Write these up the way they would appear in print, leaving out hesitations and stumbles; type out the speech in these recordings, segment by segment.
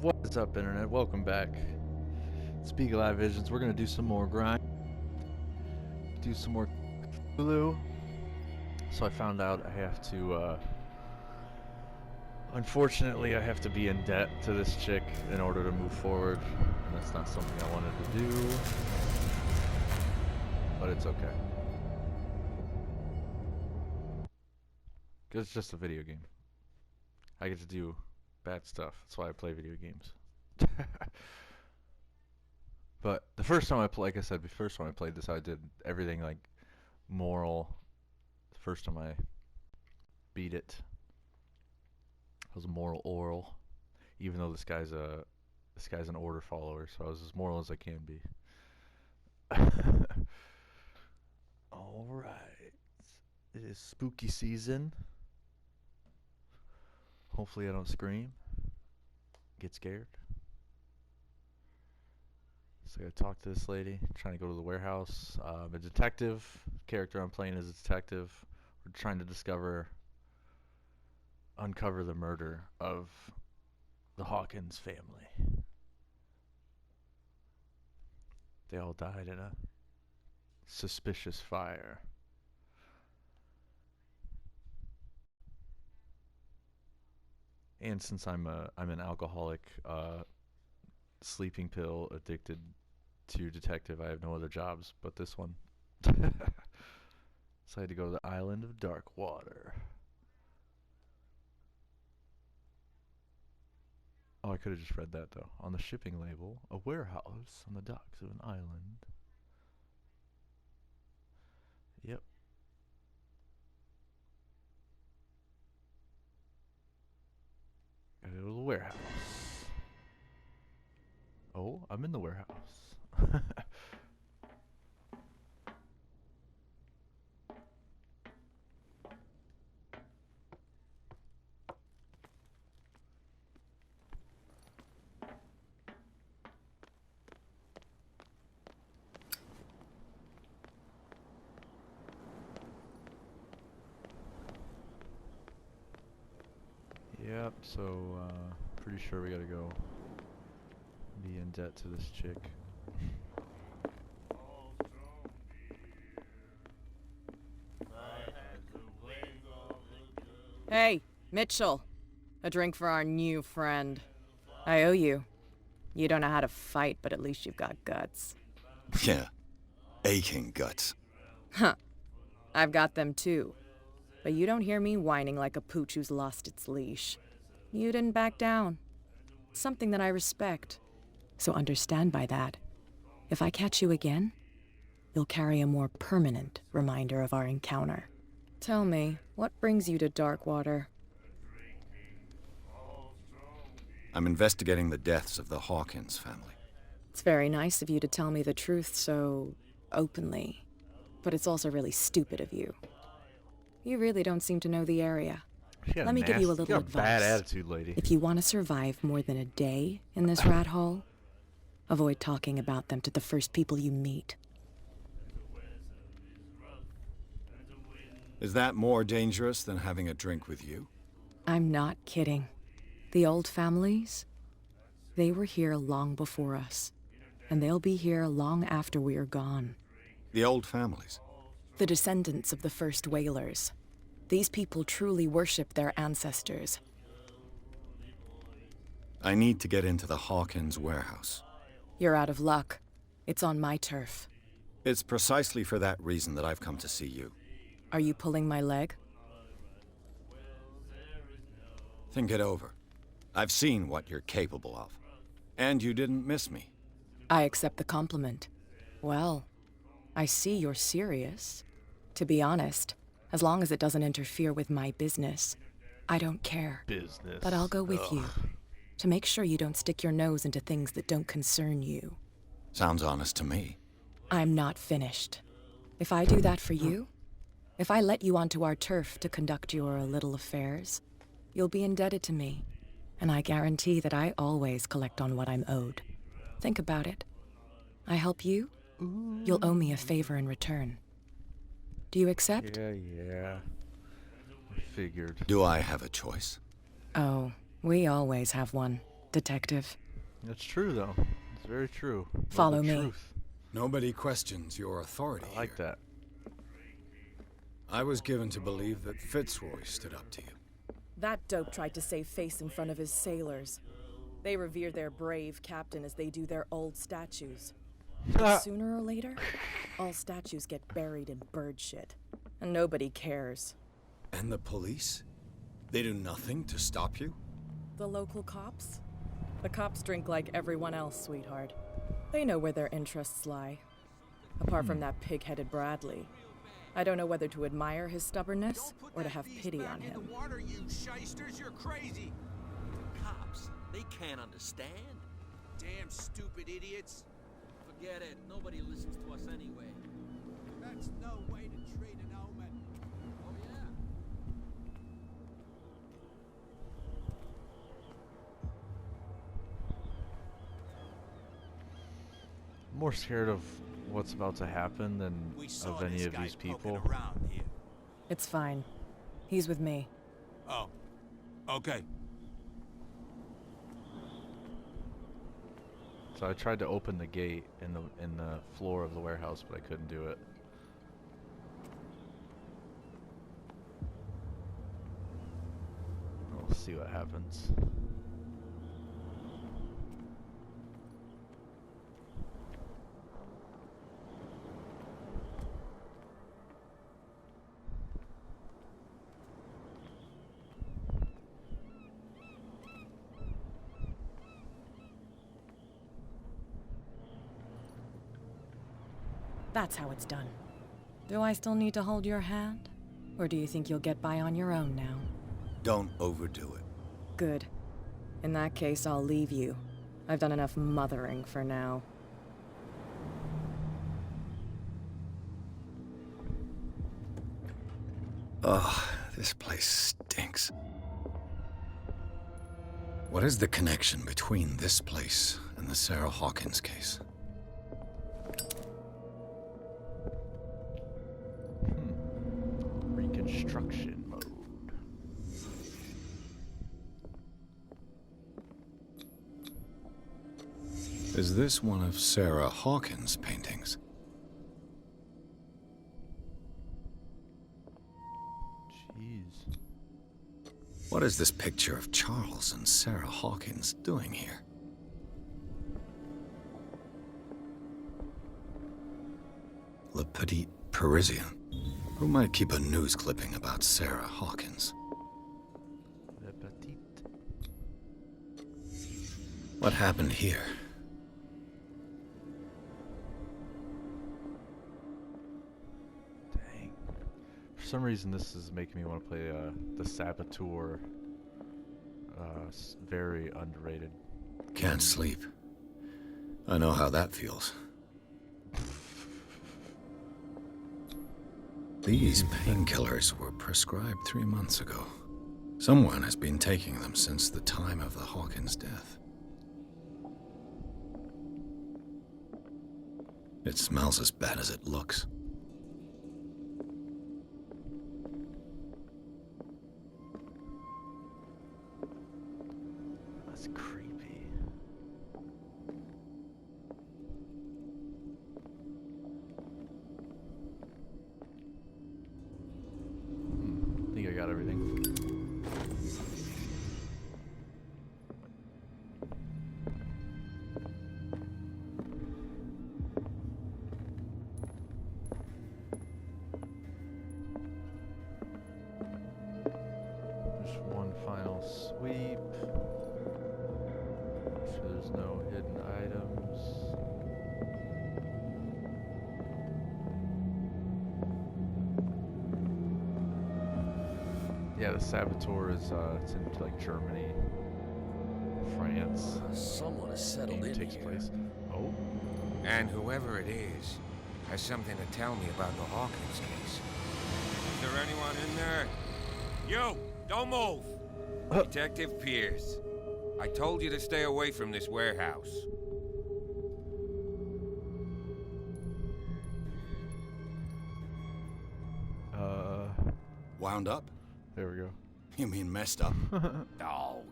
What's up, Internet? Welcome back. It's BeagleEye Visions. We're gonna do some more grind, do some more Cthulhu. So I found out I have to, unfortunately, I have to be in debt to this chick in order to move forward, and that's not something I wanted to do, but it's okay. Because it's just a video game. I get to do bad stuff. That's why I play video games. But the first time I played, like I said, the first time I played this, I did everything like moral. The first time I beat it, I was moral oral, even though this guy's an order follower, so I was as moral as I can be. All right, it is spooky season. Hopefully, I don't scream, get scared. So I gotta talk to this lady, trying to go to the warehouse. A detective character I'm playing is a detective. We're trying to uncover the murder of the Hawkins family. They all died in a suspicious fire. And since I'm an alcoholic, sleeping pill addicted to detective, I have no other jobs but this one. So I had to go to the island of Dark Water. Oh, I could have just read that though. On the shipping label, a warehouse on the docks of an island. Yep. Gotta go to the warehouse. Oh, I'm in the warehouse. Yep, so pretty sure we gotta go be in debt to this chick. Hey, Mitchell. A drink for our new friend. I owe you. You don't know how to fight, but at least you've got guts. Yeah. Aching guts. Huh. I've got them too. But you don't hear me whining like a pooch who's lost its leash. You didn't back down. Something that I respect. So understand by that. If I catch you again, you'll carry a more permanent reminder of our encounter. Tell me, what brings you to Darkwater? I'm investigating the deaths of the Hawkins family. It's very nice of you to tell me the truth so openly. But it's also really stupid of you. You really don't seem to know the area. Let me give you a little advice. Bad attitude, lady. If you want to survive more than a day in this rat hole, avoid talking about them to the first people you meet. Is that more dangerous than having a drink with you? I'm not kidding. The old families, they were here long before us, and they'll be here long after we are gone. The old families? The descendants of the first whalers. These people truly worship their ancestors. I need to get into the Hawkins warehouse. You're out of luck. It's on my turf. It's precisely for that reason that I've come to see you. Are you pulling my leg? Think it over. I've seen what you're capable of. And you didn't miss me. I accept the compliment. Well, I see you're serious. To be honest, as long as it doesn't interfere with my business, I don't care. Business. But I'll go with you, to make sure you don't stick your nose into things that don't concern you. Sounds honest to me. I'm not finished. If I do that for you, if I let you onto our turf to conduct your little affairs, you'll be indebted to me, and I guarantee that I always collect on what I'm owed. Think about it. I help you, you'll owe me a favor in return. Do you accept? Yeah. I figured. Do I have a choice? Oh, we always have one. Detective. That's true, though. It's very true. Follow the me. Truth. Nobody questions your authority I like here. that. I was given to believe that Fitzroy stood up to you. That dope tried to save face in front of his sailors. They revere their brave captain as they do their old statues. But sooner or later, all statues get buried in bird shit. And nobody cares. And the police? They do nothing to stop you? The local cops? The cops drink like everyone else, sweetheart. They know where their interests lie. Apart from that pig-headed Bradley. I don't know whether to admire his stubbornness or to have pity on him. Water, you shysters, you're crazy. Cops, they can't understand. Damn stupid idiots. Forget it. Nobody listens to us anyway. That's no way to treat an omen. Oh, yeah. I'm more scared of what's about to happen than We saw of any this of guy these poking people. around here. It's fine. He's with me. Oh, okay. So I tried to open the gate in the floor of the warehouse, but I couldn't do it. We'll see what happens. That's how it's done. Do I still need to hold your hand? Or do you think you'll get by on your own now? Don't overdo it. Good. In that case, I'll leave you. I've done enough mothering for now. Ugh, this place stinks. What is the connection between this place and the Sarah Hawkins case? Reconstruction mode. Is this one of Sarah Hawkins' paintings? Jeez. What is this picture of Charles and Sarah Hawkins doing here? Le Petit Parisien. Who might keep a news clipping about Sarah Hawkins? Le Petit. What happened here? Dang. For some reason, this is making me want to play the Saboteur. Very underrated. Can't sleep. I know how that feels. These painkillers were prescribed 3 months ago. Someone has been taking them since the time of the Hawkins death. It smells as bad as it looks. That's creepy. I think I got everything. Just one final sweep. Make sure there's no hidden items. Yeah, the Saboteur is it's in like Germany, France. Someone has settled Game in takes here. place. Oh, And whoever it is has something to tell me about the Hawkins case. Is there anyone in there? You! Don't move! Detective Pierce. I told you to stay away from this warehouse. Wound up? there we go. You mean messed up? Dog.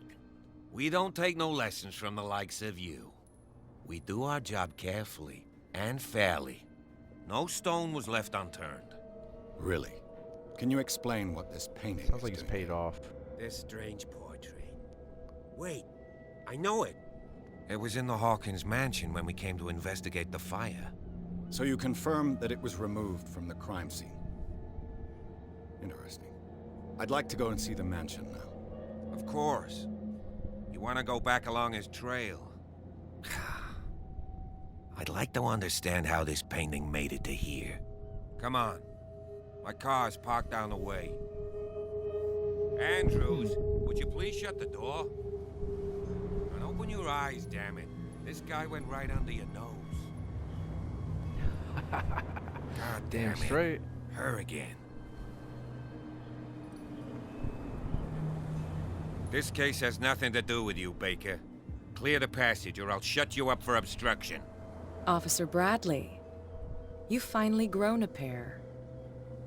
We don't take no lessons from the likes of you. We do our job carefully and fairly. No stone was left unturned. Really? Can you explain what this painting Sounds is like it's doing paid here? off. This strange portrait. Wait, I know it. It was in the Hawkins mansion when we came to investigate the fire. So you confirm that it was removed from the crime scene? Interesting. I'd like to go and see the mansion now. Of course. You want to go back along his trail? I'd like to understand how this painting made it to here. Come on. My car's parked down the way. Andrews, would you please shut the door? And open your eyes, damn it. This guy went right under your nose. God damn it. Straight. Her again. This case has nothing to do with you, Baker. Clear the passage or I'll shut you up for obstruction. Officer Bradley, you've finally grown a pair.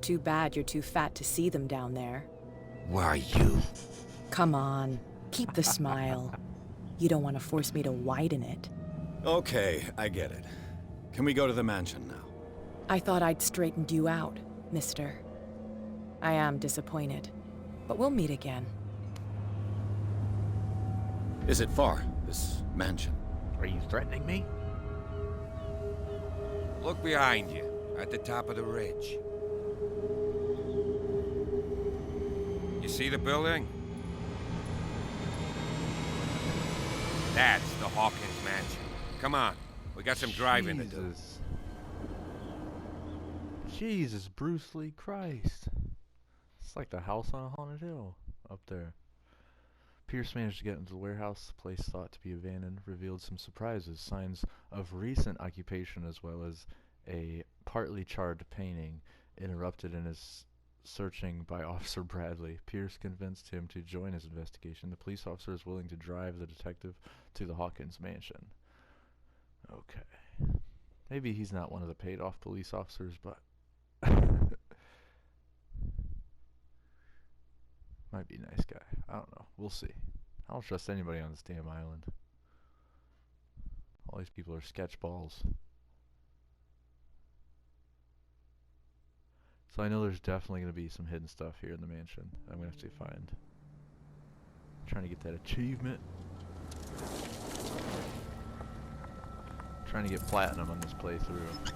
Too bad you're too fat to see them down there. Why, you... Come on, keep the smile. You don't want to force me to widen it. Okay, I get it. Can we go to the mansion now? I thought I'd straightened you out, mister. I am disappointed, but we'll meet again. Is it far, this mansion? Are you threatening me? Look behind you, at the top of the ridge. You see the building? That's the Hawkins mansion. Come on, we got some driving to do. Jesus, Bruce Lee Christ. It's like the house on a haunted hill up there. Pierce managed to get into the warehouse. The place thought to be abandoned revealed some surprises, signs of recent occupation as well as a partly charred painting interrupted in his searching by Officer Bradley. Pierce convinced him to join his investigation. The police officer is willing to drive the detective to the Hawkins mansion. Okay. Maybe he's not one of the paid off police officers, but might be a nice guy. I don't know. We'll see. I don't trust anybody on this damn island. All these people are sketchballs. So I know there's definitely going to be some hidden stuff here in the mansion I'm going to have to find. Trying to get that achievement. Trying to get platinum on this playthrough.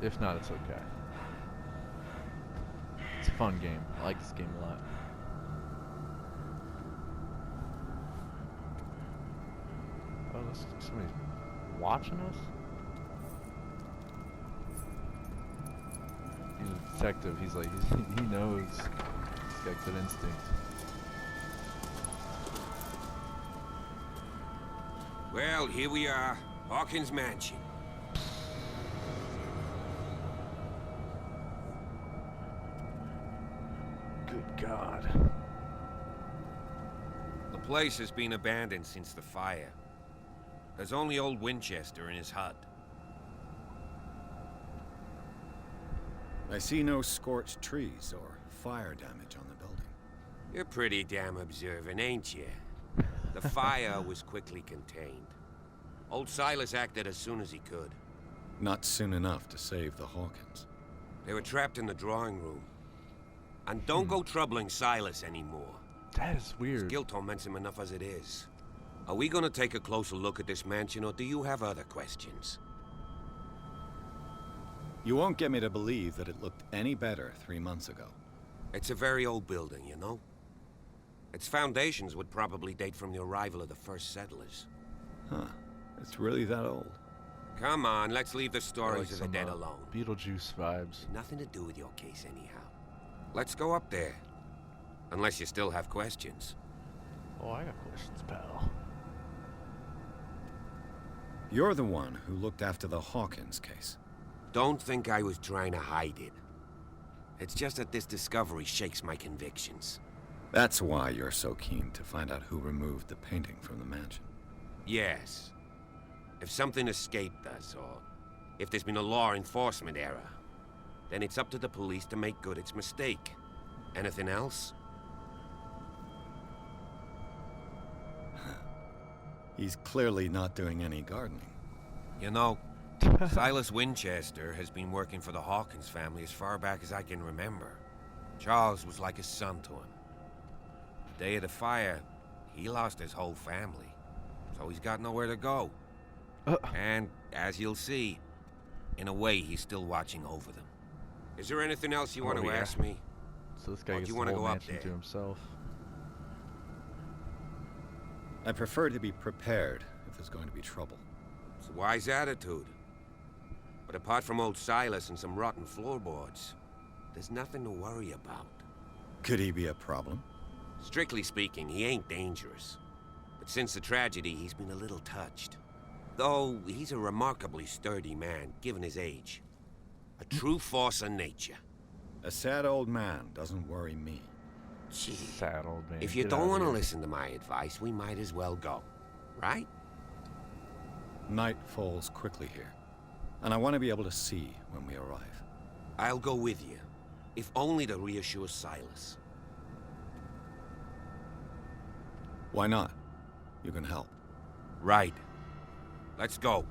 If not, it's okay. It's a fun game. I like this game a lot. Oh, somebody's watching us? He's a detective. He's like, he knows. He's got good instinct. Well, here we are. Hawkins mansion. Good God. The place has been abandoned since the fire. There's only old Winchester in his hut. I see no scorched trees or fire damage on the building. You're pretty damn observant, ain't you? The fire was quickly contained. Old Silas acted as soon as he could. Not soon enough to save the Hawkins. They were trapped in the drawing room. And don't go troubling Silas anymore. That is weird. His guilt torments him enough as it is. Are we gonna take a closer look at this mansion, or do you have other questions? You won't get me to believe that it looked any better 3 months ago. It's a very old building, you know? Its foundations would probably date from the arrival of the first settlers. Huh. It's really that old. Come on, let's leave the stories of the some, dead alone. Beetlejuice vibes. Nothing to do with your case anyhow. Let's go up there. Unless you still have questions. Oh, I got questions, pal. You're the one who looked after the Hawkins case. Don't think I was trying to hide it. It's just that this discovery shakes my convictions. That's why you're so keen to find out who removed the painting from the mansion. Yes. If something escaped us, or If there's been a law enforcement error, then it's up to the police to make good its mistake. Anything else? He's clearly not doing any gardening. You know, Silas Winchester has been working for the Hawkins family as far back as I can remember. Charles was like a son to him. The day of the fire, he lost his whole family, so he's got nowhere to go. And, as you'll see, in a way, he's still watching over them. Is there anything else you want to ask me? So this guy Or do gets you the wanna whole go up mansion to there? himself. I prefer to be prepared if there's going to be trouble. It's a wise attitude. But apart from old Silas and some rotten floorboards, there's nothing to worry about. Could he be a problem? Strictly speaking, he ain't dangerous. But since the tragedy, he's been a little touched. Though, he's a remarkably sturdy man, given his age. A true force of nature. A sad old man doesn't worry me. Gee, Sad old man. if you Get don't out of want to here. listen to my advice, we might as well go. Right? Night falls quickly here, and I want to be able to see when we arrive. I'll go with you, if only to reassure Silas. Why not? You can help. Right. Let's go.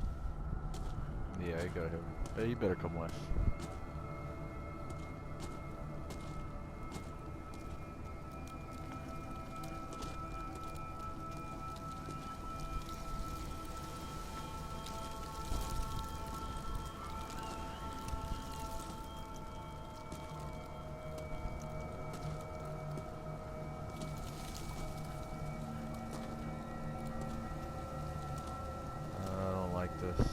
Yeah, I got him. Hey, you better come with. I don't like this.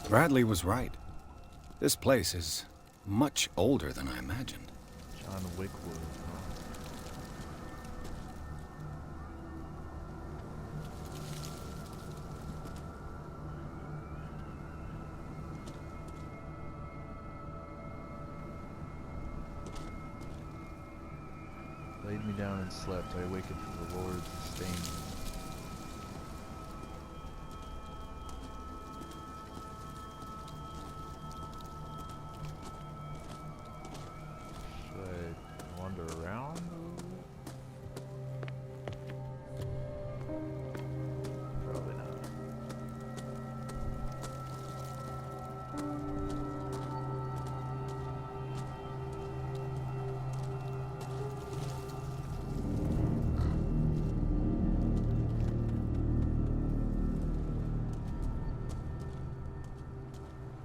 Bradley was right. This place is much older than I imagined. John Wickwood. Huh? Laid me down and slept. I awakened from the Lord's stain. Should I wander around? Probably not.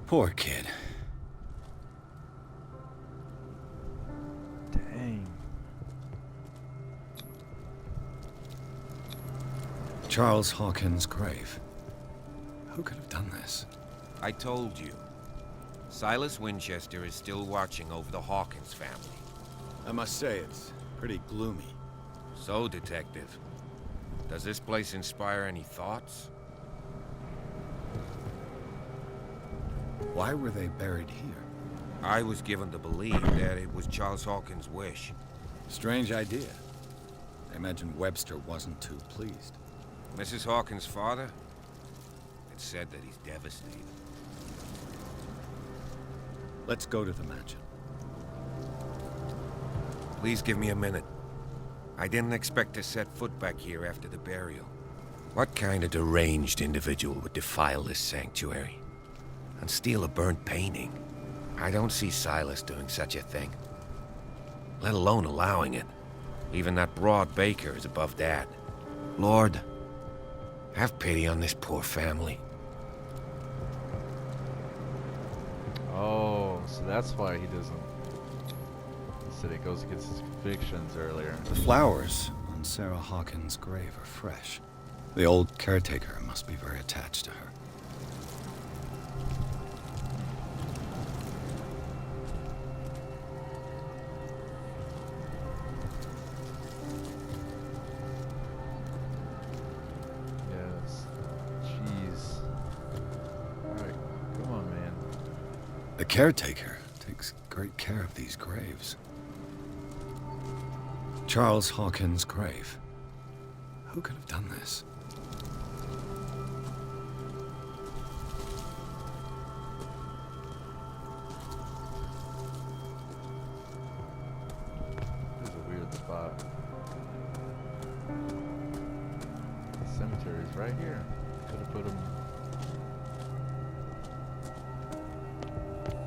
Poor kid. Dang. Charles Hawkins' grave. Who could have done this? I told you. Silas Winchester is still watching over the Hawkins family. I must say, it's pretty gloomy. So, Detective, does this place inspire any thoughts? Why were they buried here? I was given to believe that it was Charles Hawkins' wish. Strange idea. I imagine Webster wasn't too pleased. Mrs. Hawkins' father? It's said that he's devastated. Let's go to the mansion. Please give me a minute. I didn't expect to set foot back here after the burial. What kind of deranged individual would defile this sanctuary? And steal a burnt painting? I don't see Silas doing such a thing. Let alone allowing it. Even that broad baker is above that. Lord, have pity on this poor family. Oh, so that's why he doesn't. He said it goes against his convictions earlier. The flowers on Sarah Hawkins' grave are fresh. The old caretaker must be very attached to her. Yes. Jeez. Alright, come on, man. The caretaker takes great care of these graves. Charles Hawkins' grave. Who could have done this? right here. Could have put them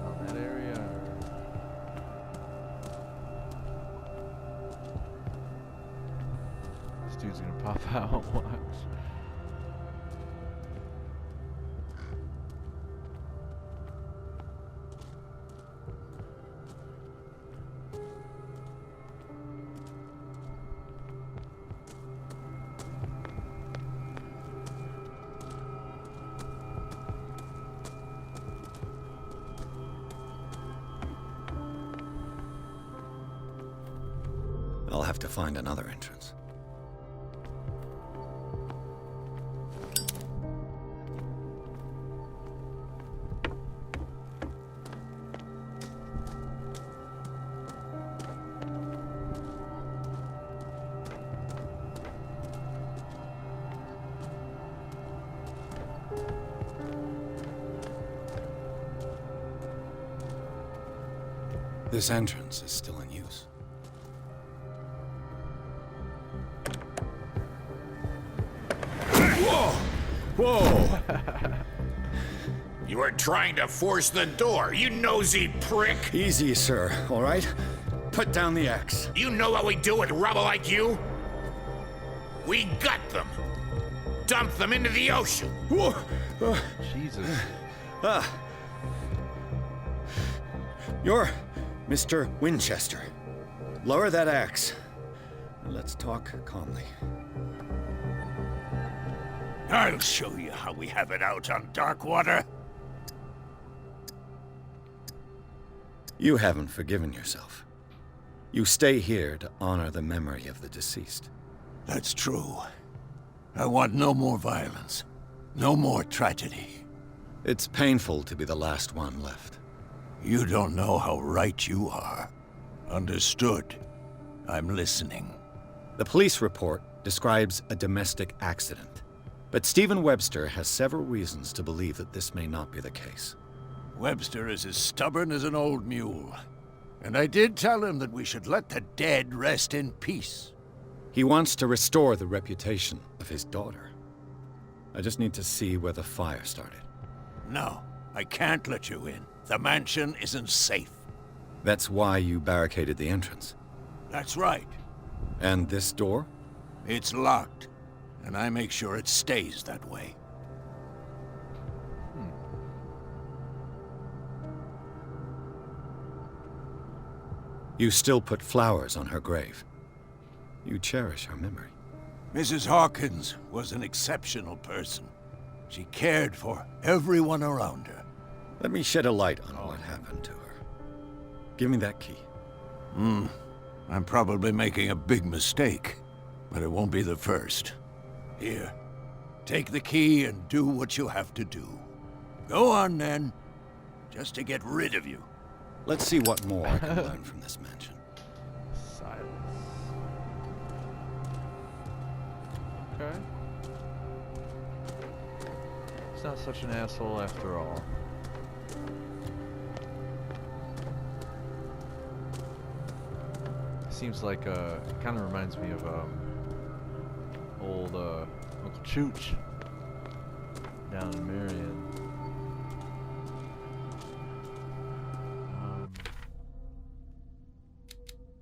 on that area. This dude's gonna pop out. Watch. I'll have to find another entrance. This entrance is still in use. Whoa! You were trying to force the door, you nosy prick! Easy, sir, all right? Put down the axe. You know what we do with rubble like you? We gut them! Dump them into the ocean! Whoa! Jesus. You're Mr. Winchester. Lower that axe. Let's talk calmly. I'll show you how we have it out on Darkwater. You haven't forgiven yourself. You stay here to honor the memory of the deceased. That's true. I want no more violence. No more tragedy. It's painful to be the last one left. You don't know how right you are. Understood. I'm listening. The police report describes a domestic accident. But Stephen Webster has several reasons to believe that this may not be the case. Webster is as stubborn as an old mule. And I did tell him that we should let the dead rest in peace. He wants to restore the reputation of his daughter. I just need to see where the fire started. No, I can't let you in. The mansion isn't safe. That's why you barricaded the entrance. That's right. And this door? It's locked. And I make sure it stays that way. You still put flowers on her grave. You cherish her memory. Mrs. Hawkins was an exceptional person. She cared for everyone around her. Let me shed a light on what happened to her. Give me that key. I'm probably making a big mistake, but it won't be the first. Here, take the key and do what you have to do. Go on, then. Just to get rid of you. Let's see what more I can learn from this mansion. Silence. Okay. He's not such an asshole after all. Seems like it kind of reminds me of old Uncle Chooch down in Marion.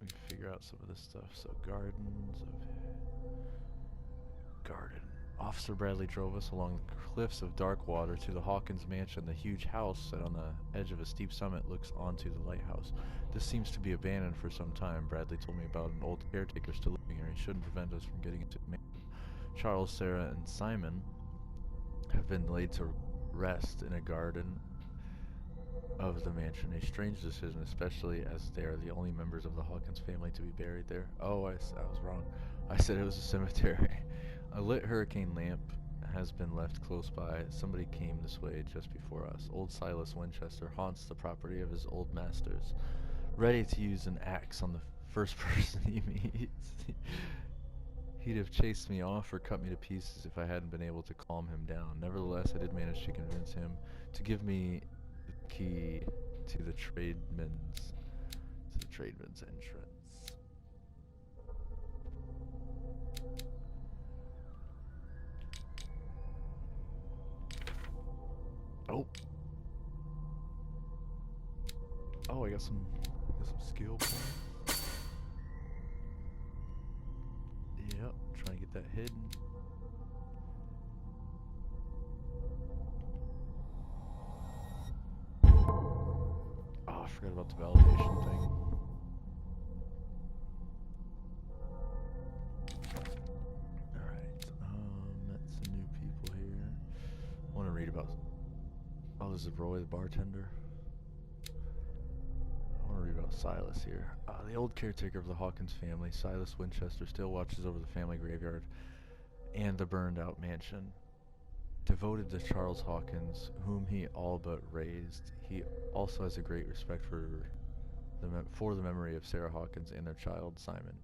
We can figure out some of this stuff. So garden. Officer Bradley drove us along the cliffs of Darkwater to the Hawkins mansion. The huge house set on the edge of a steep summit looks onto the lighthouse. This seems to be abandoned for some time. Bradley told me about an old caretaker still living here. He shouldn't prevent us from getting into the mansion. Charles, Sarah, and Simon have been laid to rest in a garden of the mansion. A strange decision, especially as they are the only members of the Hawkins family to be buried there. Oh, I was wrong. I said it was a cemetery. A lit hurricane lamp has been left close by. Somebody came this way just before us. Old Silas Winchester haunts the property of his old masters, ready to use an axe on the first person he meets. He'd have chased me off or cut me to pieces if I hadn't been able to calm him down. Nevertheless, I did manage to convince him to give me the key to the tradesman's entrance. Oh. Oh, I got some skill points. Yep, trying to get that hidden. Oh, I forgot about the validation thing. Alright, met some new people here. I want to read about... Oh, this is Roy, the bartender. I want to read about Silas here. The old caretaker of the Hawkins family, Silas Winchester, still watches over the family graveyard and the burned-out mansion. Devoted to Charles Hawkins, whom he all but raised, he also has a great respect for the memory of Sarah Hawkins and their child, Simon.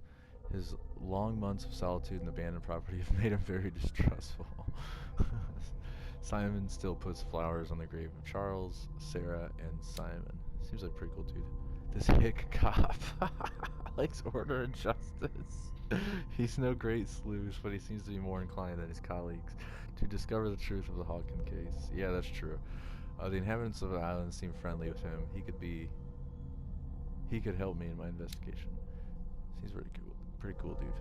His long months of solitude and abandoned property have made him very distrustful. Simon still puts flowers on the grave of Charles, Sarah, and Simon. Seems like a pretty cool dude. This hick cop likes order and justice. He's no great sleuth, but he seems to be more inclined than his colleagues to discover the truth of the Hawkins case. Yeah, that's true. The inhabitants of the island seem friendly with him. He could help me in my investigation. Seems pretty cool dude.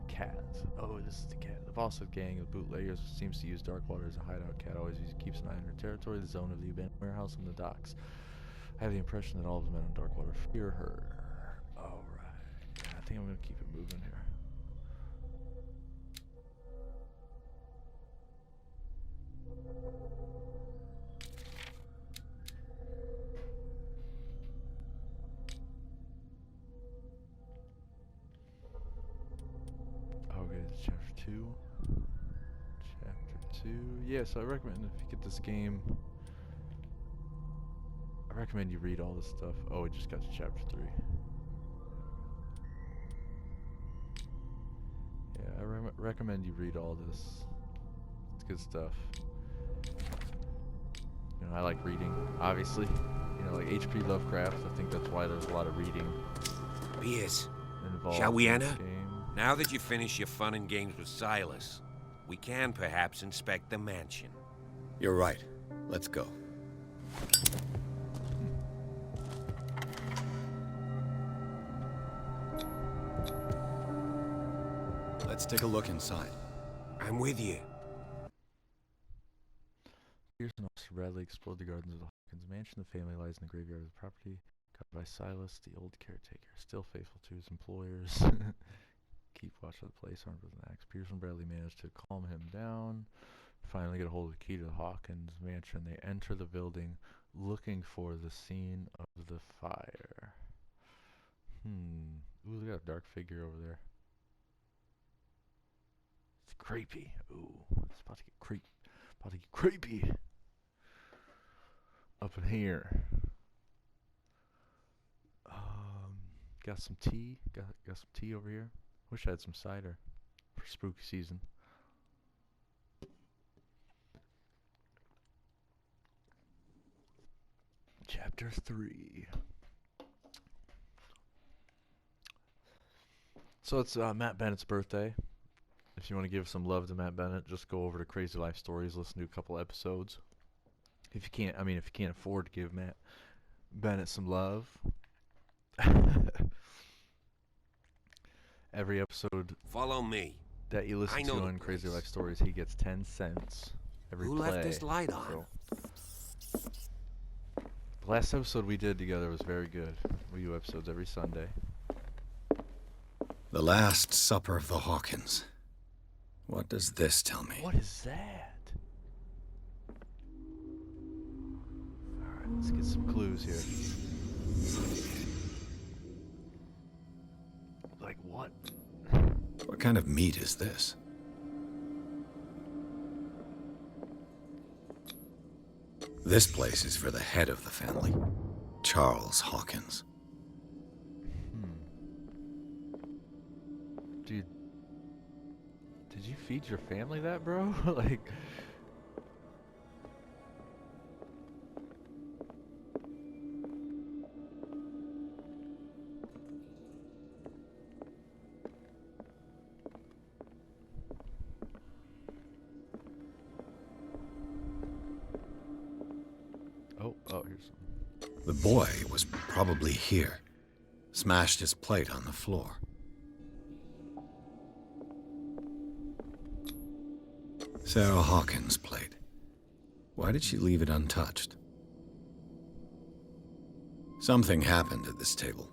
Cat. Oh, this is the cat. The boss of the gang of bootleggers seems to use Darkwater as a hideout. Cat always keeps an eye on her territory, the zone of the abandoned warehouse, and the docks. I have the impression that all of the men on Darkwater fear her. Alright. Yeah, I think I'm going to keep it moving here. Okay, it's chapter 2. Chapter 2. Yeah, so I recommend if you get this game, I recommend you read all this stuff. Oh, we just got to chapter 3. Yeah, I recommend you read all this. It's good stuff. You know, I like reading, obviously. You know, like H.P. Lovecraft. I think that's why there's a lot of reading Piers, involved. shall we in enter? this game. Now that you've finished your fun and games with Silas, we can perhaps inspect the mansion. You're right. Let's go. Let's take a look inside. I'm with you. Pierce and Officer Bradley explored the gardens of the Hawkins mansion. The family lies in the graveyard of the property, covered by Silas, the old caretaker, still faithful to his employers. Keep watch of the place, armed with an axe. Pierce and Bradley managed to calm him down. Finally get a hold of the key to the Hawkins mansion. They enter the building looking for the scene of the fire. Ooh, look at that dark figure over there. It's creepy. Ooh, it's about to get creepy. Up in here. Got some tea. Got some tea over here. Wish I had some cider for spooky season. Chapter 3. So it's Matt Bennett's birthday. If you want to give some love to Matt Bennett, just go over to Crazy Life Stories, listen to a couple episodes. If you can't afford to give Matt Bennett some love, every episode Follow me. that you listen I to know the on Crazy place. Life Stories, he gets 10 cents every Who play. left this light on? So, the last episode we did together was very good. We do episodes every Sunday. The Last Supper of the Hawkins. What does this tell me? What is that? Alright, let's get some clues here. Like what? What kind of meat is this? This place is for the head of the family, Charles Hawkins. Dude, did you feed your family that, bro? Like, Oh, here's some. The boy was probably here. Smashed his plate on the floor. Sarah Hawkins' plate. Why did she leave it untouched? Something happened at this table.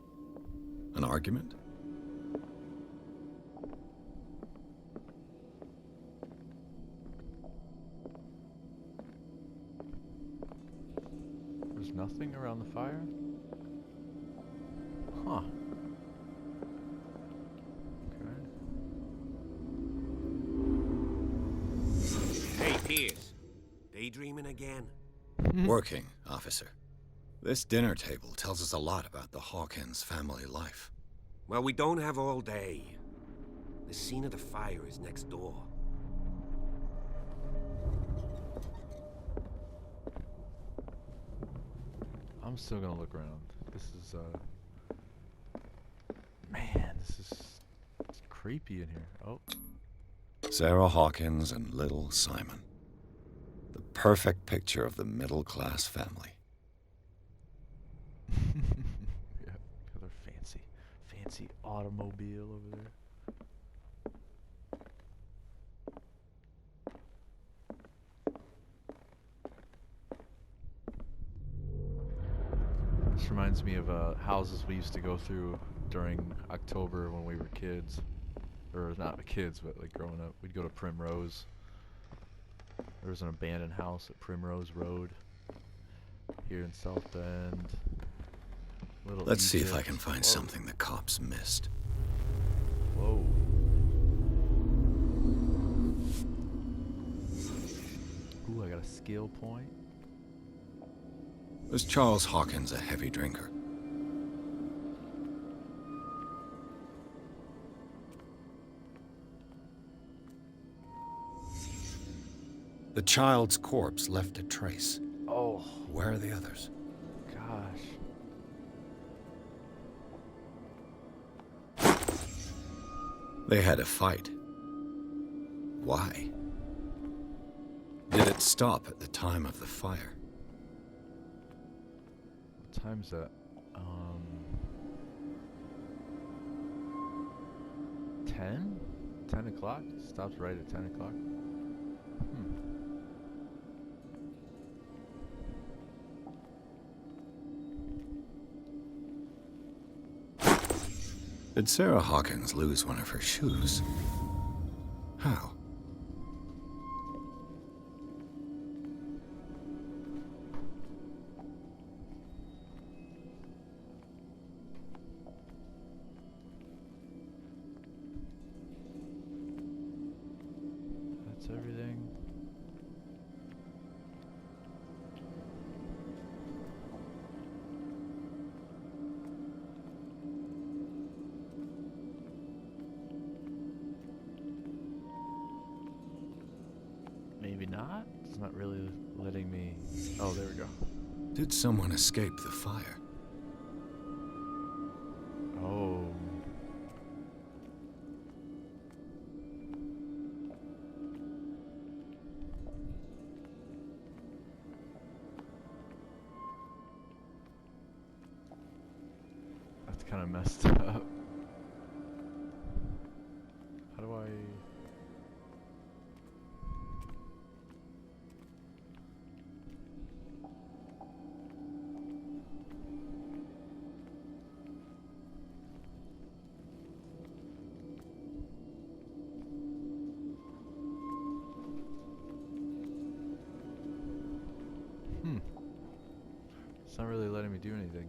An argument? There's nothing around the fire? Huh. Okay. Hey, Pierce. Daydreaming again? Working, officer. This dinner table tells us a lot about the Hawkins family life. Well, we don't have all day. The scene of the fire is next door. I'm still gonna look around. This is, man, it's creepy in here. Oh. Sarah Hawkins and little Simon. The perfect picture of the middle-class family. Yeah, got their fancy automobile over there. This reminds me of houses we used to go through during October when we were kids. Or not kids, but like growing up. We'd go to Primrose. There was an abandoned house at Primrose Road here in South Bend. Let's see if I can find something the cops missed. Whoa. Ooh, I got a skill point. Was Charles Hawkins a heavy drinker? The child's corpse left a trace. Oh. Where are the others? Gosh. They had a fight. Why? Did it stop at the time of the fire? What time's that? 10? 10 o'clock? Stops right at 10 o'clock. Did Sarah Hawkins lose one of her shoes? How? That's everything. Maybe not? It's not really letting me... Oh, there we go. Did someone escape the fire? Oh. That's kind of messed up. How do I... It's not really letting me do anything.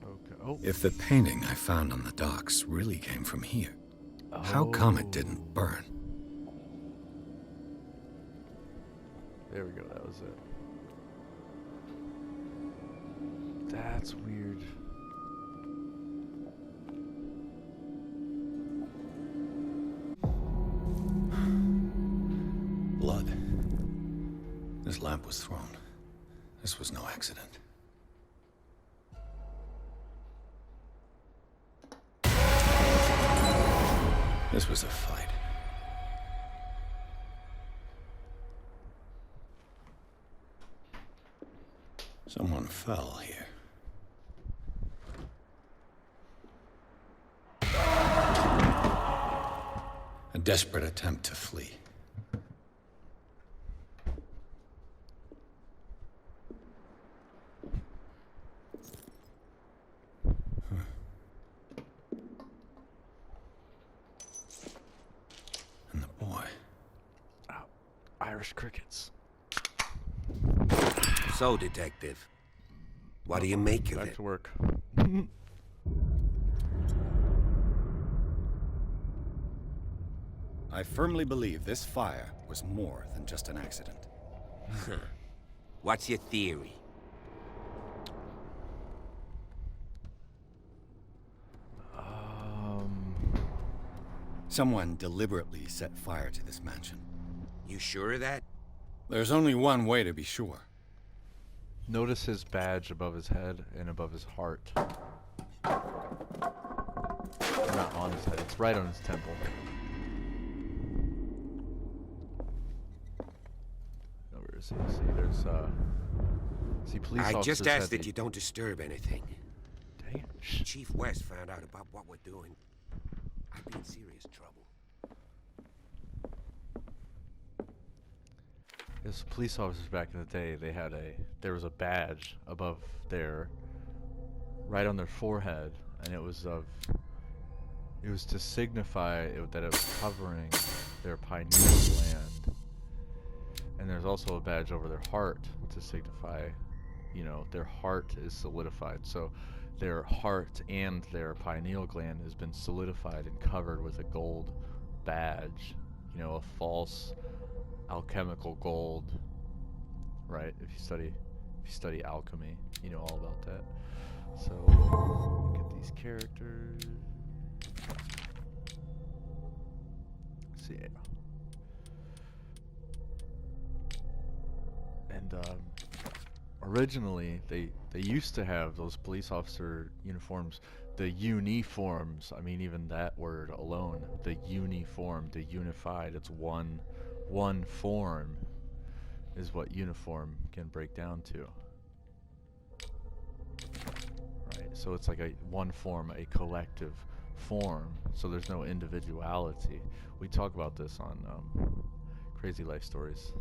Okay. Oh. If the painting I found on the docks really came from here, how come it didn't burn? There we go, that was it. That's weird. Blood. This lamp was thrown. This was no accident. This was a fight. Someone fell here. A desperate attempt to flee. And the boy. Irish crickets. So, Detective, what do you make of Back it? to work. I firmly believe this fire was more than just an accident. What's your theory? Someone deliberately set fire to this mansion. You sure of that? There's only one way to be sure. Notice his badge above his head and above his heart. Not on his head, it's right on his temple. No, where is he? See, there's, see, police I officers just asked had that the- you don't disturb anything. Dang it. Shh. Chief West found out about what we're doing. I'd be in serious trouble. As police officers back in the day, there was a badge above there, right on their forehead, and it was to signify that it was covering their pineal gland. And there's also a badge over their heart to signify, you know, their heart is solidified. So their heart and their pineal gland has been solidified and covered with a gold badge, you know, a false alchemical gold, right? If you study alchemy, you know all about that. So look at these characters. Let's see. And originally they used to have those police officer uniforms, the uniforms. I mean, even that word alone, the uniform, the unified. It's one form is what uniform can break down to. Right? So it's like one form, a collective form. So there's no individuality. We talk about this on Crazy Life Stories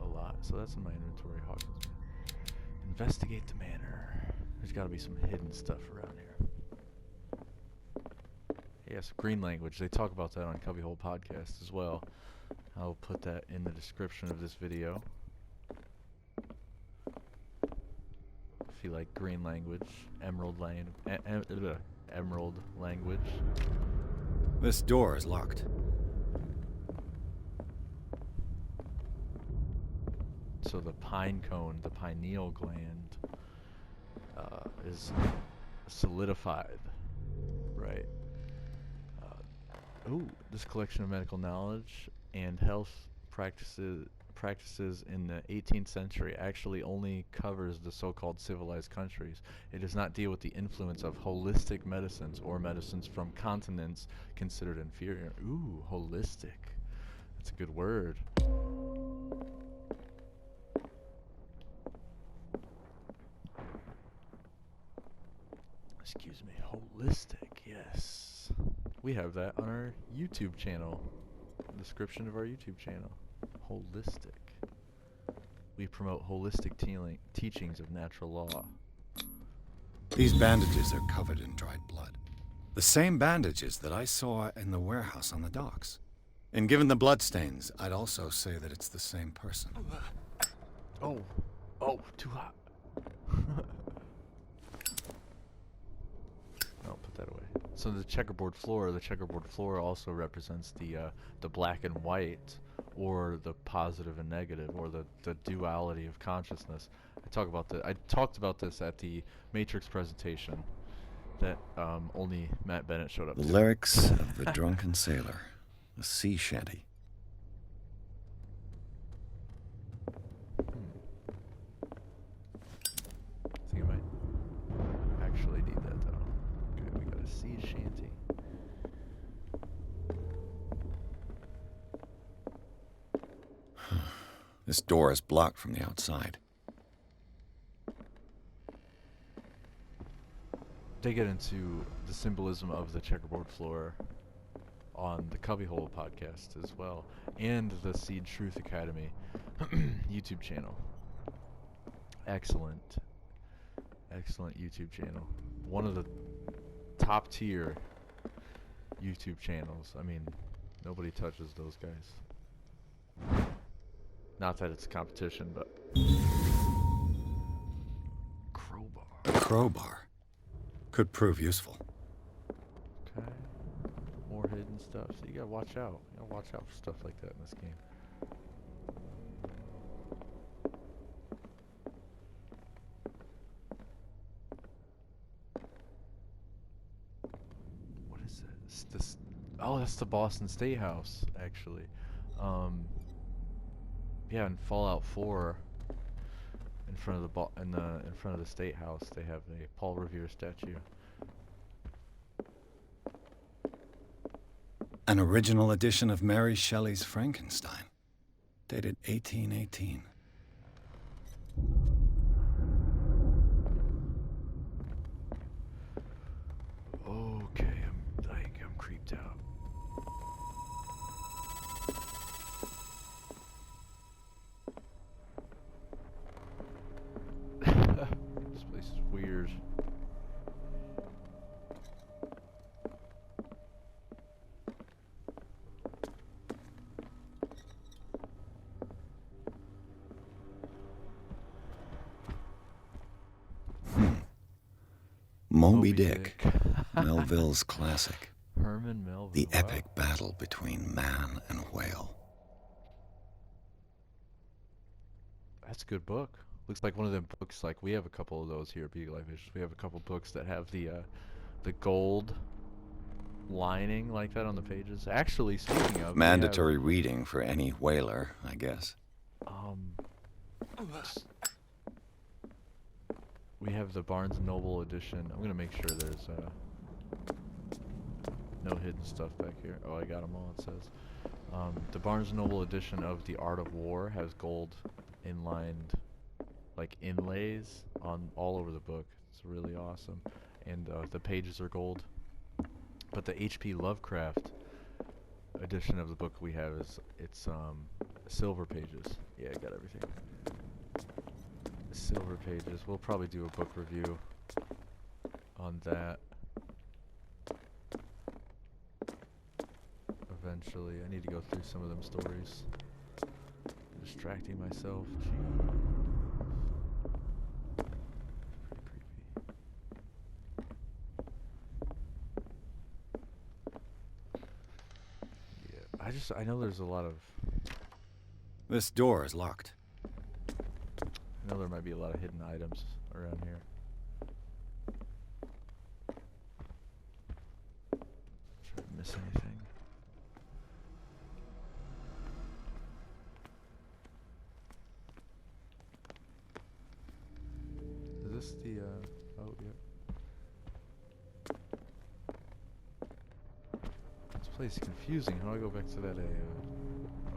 a lot. So that's in my inventory, Hawkins. Investigate the manor. There's got to be some hidden stuff around here. Yes, green language. They talk about that on CubbyWhole podcast as well. I'll put that in the description of this video. If you like green language, emerald language. This door is locked. So the pine cone, the pineal gland, is solidified, right? This collection of medical knowledge and health practices in the 18th century actually only covers the so-called civilized countries. It does not deal with the influence of holistic medicines or medicines from continents considered inferior. Ooh, holistic. That's a good word. Excuse me, holistic, yes. We have that on our YouTube channel. Description of our YouTube channel. Holistic. We promote holistic teachings of natural law. These bandages are covered in dried blood. The same bandages that I saw in the warehouse on the docks. And given the bloodstains, I'd also say that it's the same person. Oh, too hot. I'll put that away. So the checkerboard floor also represents the black and white, or the positive and negative, or the duality of consciousness. I talked about this at the Matrix presentation that only Matt Bennett showed up The to. lyrics of the drunken sailor, a sea shanty. I think I might actually need that though. Okay, we got a sea shanty. This door is blocked from the outside. They get into the symbolism of the checkerboard floor on the CubbyWhole podcast as well, and the Seed Truth Academy YouTube channel. Excellent YouTube channel. One of the top tier YouTube channels. I mean, nobody touches those guys. Not that it's a competition, but crowbar. A crowbar could prove useful. Okay. More hidden stuff. So you gotta watch out. You gotta watch out for stuff like that in this game. What is it? This. Oh, that's the Boston State House, actually. Yeah, in Fallout 4, in front of the in front of the State House, they have a Paul Revere statue. An original edition of Mary Shelley's Frankenstein, dated 1818. Okay, I'm creeped out. This place is weird. Moby Dick, Melville's classic. Herman Melville. The wow. epic battle between man and whale. That's a good book. Looks like one of them books. Like we have a couple of those here at BeagleEye Visions. We have a couple books that have the gold lining like that on the pages. Actually, speaking of, Mandatory reading for any whaler, I guess. We have the Barnes & Noble edition. I'm gonna make sure there's no hidden stuff back here. Oh, I got them all. It says the Barnes & Noble edition of The Art of War has gold inlined, like inlays on all over the book. It's really awesome, and the pages are gold. But the H.P. Lovecraft edition of the book we have it's silver pages. Yeah, I got everything. Silver pages. We'll probably do a book review on that eventually. I need to go through some of them stories. I'm distracting myself. I know there's a lot of... This door is locked. I know there might be a lot of hidden items around here. Try to miss anything. Is this the, oh, yep. This place is confusing. How do I go back to that,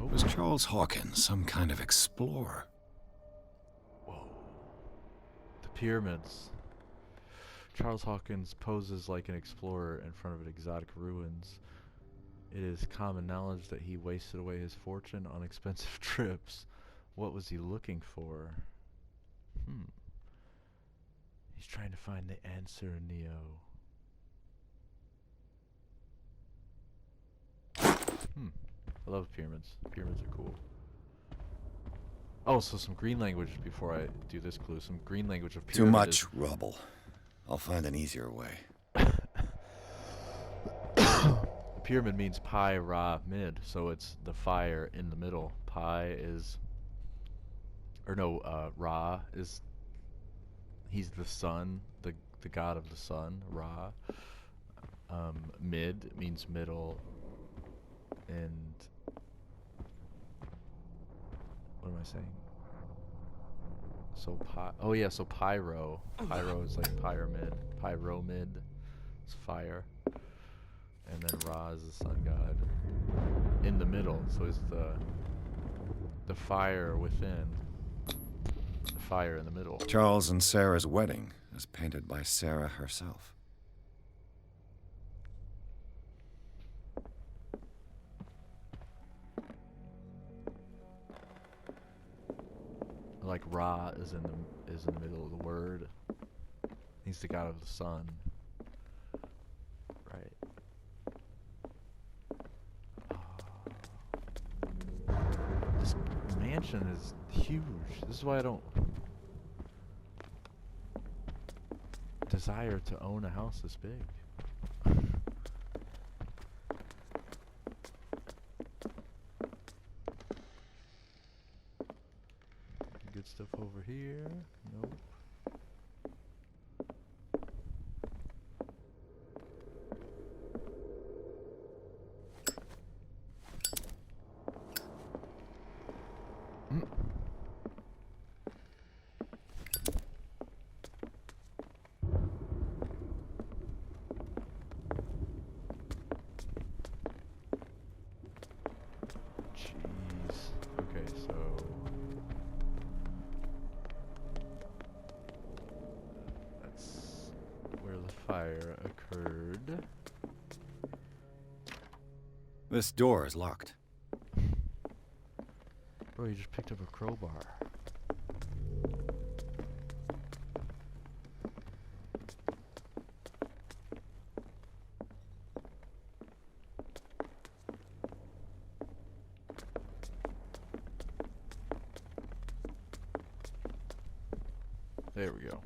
oh. Was Charles Hawkins some kind of explorer? Whoa. The pyramids. Charles Hawkins poses like an explorer in front of exotic ruins. It is common knowledge that he wasted away his fortune on expensive trips. What was he looking for? He's trying to find the answer, Neo. I love pyramids. Pyramids are cool. Oh, so some green language before I do this clue. Some green language of pyramid. Too much rubble. I'll find an easier way. The pyramid means pi, ra, mid. So it's the fire in the middle. Pi is... Or no, Ra is... He's the sun. The god of the sun. Ra. Mid means middle. And... What am I saying? So oh yeah, so pyro. Pyro is like pyramid. Pyromid is fire. And then Ra is the sun god. In the middle, so he's the the fire within, the fire in the middle. Charles and Sarah's wedding, as painted by Sarah herself. Like Ra is in the middle of the word. He's the god of the sun. Right. This mansion is huge. This is why I don't desire to own a house this big. Good stuff over here. Nope. Jeez. Okay, so that's where the fire occurred. This door is locked. Bro, you just picked up a crowbar. There we go.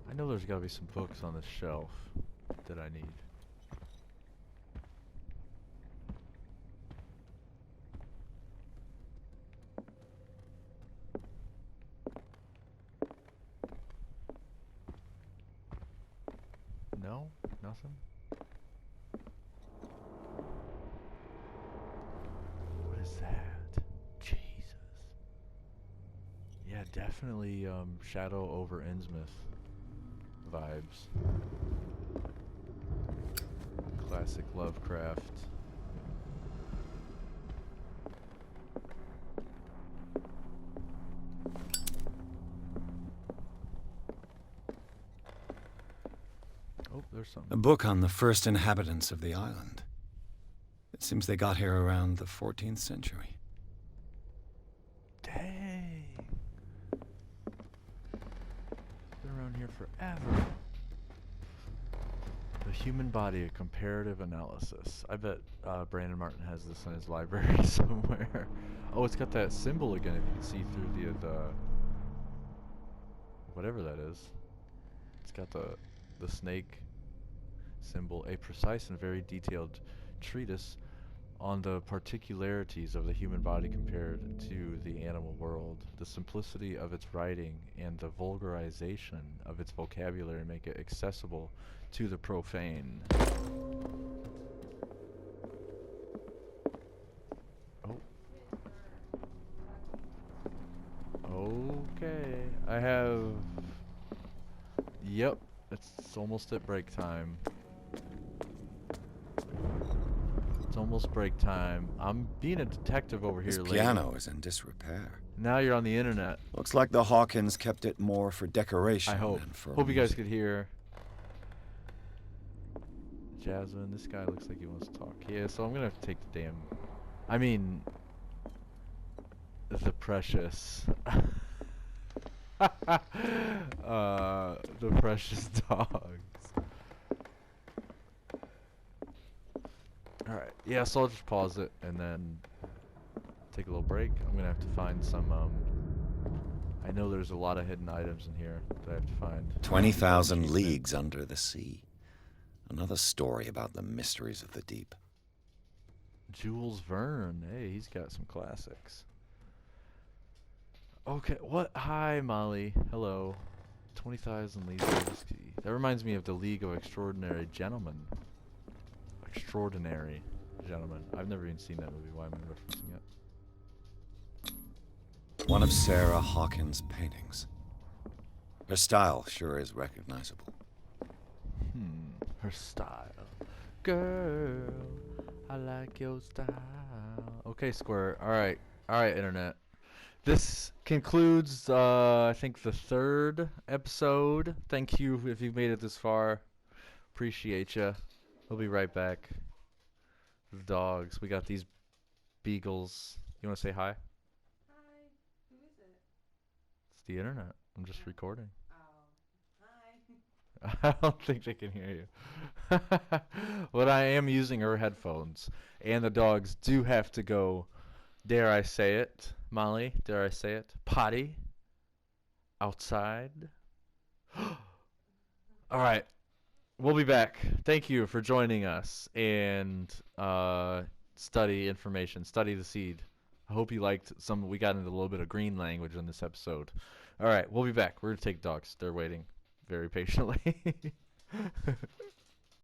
I know there's gotta be some books on this shelf that I need. No? Nothing? What is that? Jesus. Yeah, definitely Shadow over Innsmouth vibes. Classic Lovecraft. Oh, there's A something. book on the first inhabitants of the island. It seems they got here around the 14th century. Dang. Been around here forever. The human body, a comparative analysis. I bet Brandon Martin has this in his library somewhere. Oh, it's got that symbol again. If you can see through the whatever that is. It's got the snake symbol. A precise and very detailed treatise on the particularities of the human body compared to the animal world. The simplicity of its writing and the vulgarization of its vocabulary make it accessible to the profane. Oh. Okay. I have... Yep. It's almost at break time. It's almost break time. I'm being a detective over here This lately. piano is in disrepair. Now you're on the internet. Looks like the Hawkins kept it more for decoration I hope. than for Hope you guys music. could hear. Jasmine, this guy looks like he wants to talk. Yeah, so I'm gonna have to take the damn... I mean... The precious... the precious dogs. Alright, yeah, so I'll just pause it and then take a little break. I'm gonna have to find some, I know there's a lot of hidden items in here that I have to find. 20,000 leagues under the sea. Another story about the mysteries of the deep. Jules Verne, hey, he's got some classics. Okay, what? Hi, Molly. Hello. 20,000 Leagues Under the Sea. That reminds me of the League of Extraordinary Gentlemen. Extraordinary Gentlemen. I've never even seen that movie. Why am I referencing it? One of Sarah Hawkins' paintings. Her style sure is recognizable. Her style. Girl, I like your style. Okay, Square. All right, Internet. This concludes, I think, the third episode. Thank you if you've made it this far. Appreciate ya. We'll be right back. The dogs. We got these beagles. You want to say hi? Hi. Who is it? It's the Internet. I'm just recording. Oh. Hi. I don't think they can hear you. But I am using her headphones. And the dogs do have to go, dare I say it, Molly, dare I say it, potty, outside. All right. We'll be back. Thank you for joining us and study information, study the seed. I hope you liked some. We got into a little bit of green language in this episode. All right, we'll be back. We're going to take dogs. They're waiting very patiently.